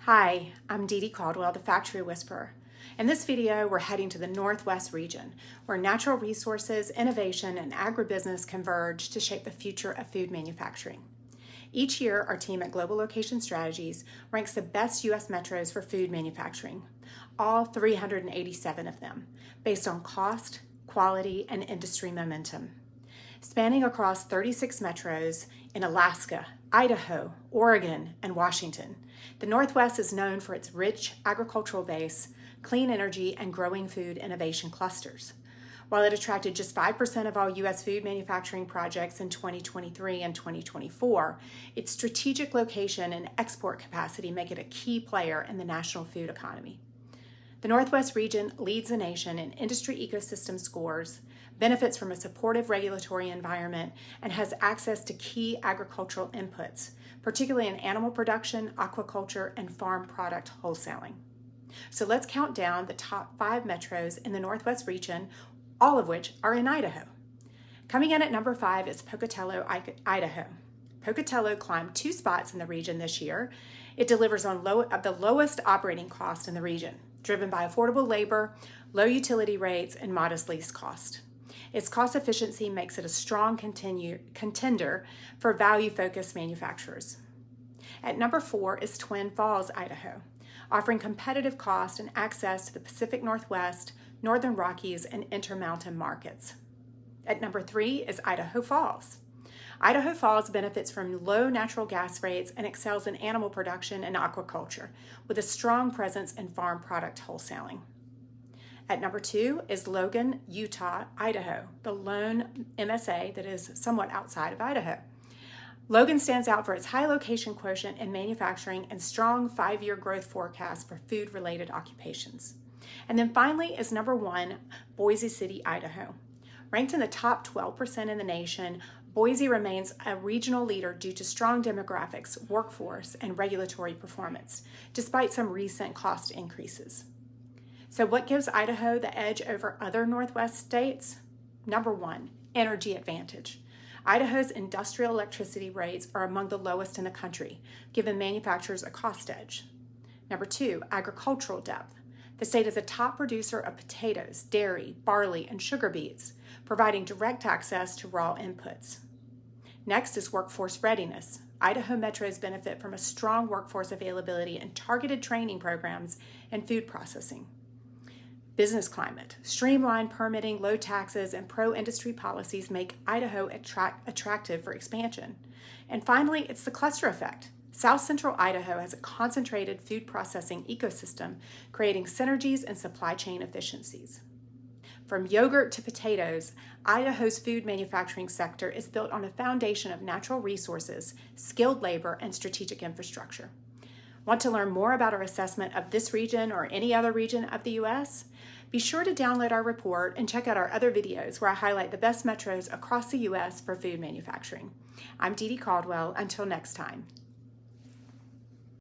Hi, I'm Didi Caldwell, the Factory Whisperer. In this video, we're heading to the Northwest region, where natural resources, innovation, and agribusiness converge to shape the future of food manufacturing. Each year, our team at Global Location Strategies ranks the best U.S. metros for food manufacturing, all 387 of them, based on cost, quality, and industry momentum. Spanning across 36 metros in Alaska, Idaho, Oregon, and Washington, the Northwest is known for its rich agricultural base, clean energy, and growing food innovation clusters. While it attracted just 5% of all U.S. food manufacturing projects in 2023 and 2024, its strategic location and export capacity make it a key player in the national food economy. The Northwest region leads the nation in industry ecosystem scores, benefits from a supportive regulatory environment, and has access to key agricultural inputs, particularly in animal production, aquaculture, and farm product wholesaling. So let's count down the top 5 metros in the Northwest region, all of which are in Idaho. Coming in at number 5 is Pocatello, Idaho. Pocatello climbed 2 spots in the region this year. It delivers on the lowest operating cost in the region, driven by affordable labor, low utility rates, and modest lease cost. Its cost efficiency makes it a strong contender for value-focused manufacturers. At number 4 is Twin Falls, Idaho, offering competitive cost and access to the Pacific Northwest, Northern Rockies, and Intermountain markets. At number 3 is Idaho Falls. Idaho Falls benefits from low natural gas rates and excels in animal production and aquaculture, with a strong presence in farm product wholesaling. At number 2 is Logan, Utah, Idaho, the lone MSA that is somewhat outside of Idaho. Logan stands out for its high location quotient in manufacturing and strong 5-year growth forecast for food-related occupations. And then finally is number 1, Boise City, Idaho. Ranked in the top 12% in the nation, Boise remains a regional leader due to strong demographics, workforce, and regulatory performance, despite some recent cost increases. So what gives Idaho the edge over other Northwest states? Number 1, energy advantage. Idaho's industrial electricity rates are among the lowest in the country, giving manufacturers a cost edge. Number 2, agricultural depth. The state is a top producer of potatoes, dairy, barley, and sugar beets, providing direct access to raw inputs. Next is workforce readiness. Idaho metros benefit from a strong workforce availability and targeted training programs in food processing. Business climate. Streamlined permitting, low taxes, and pro-industry policies make Idaho attractive for expansion. And finally, it's the cluster effect. South Central Idaho has a concentrated food processing ecosystem, creating synergies and supply chain efficiencies. From yogurt to potatoes, Idaho's food manufacturing sector is built on a foundation of natural resources, skilled labor, and strategic infrastructure. Want to learn more about our assessment of this region or any other region of the U.S.? Be sure to download our report and check out our other videos where I highlight the best metros across the U.S. for food manufacturing. I'm Didi Caldwell. Until next time.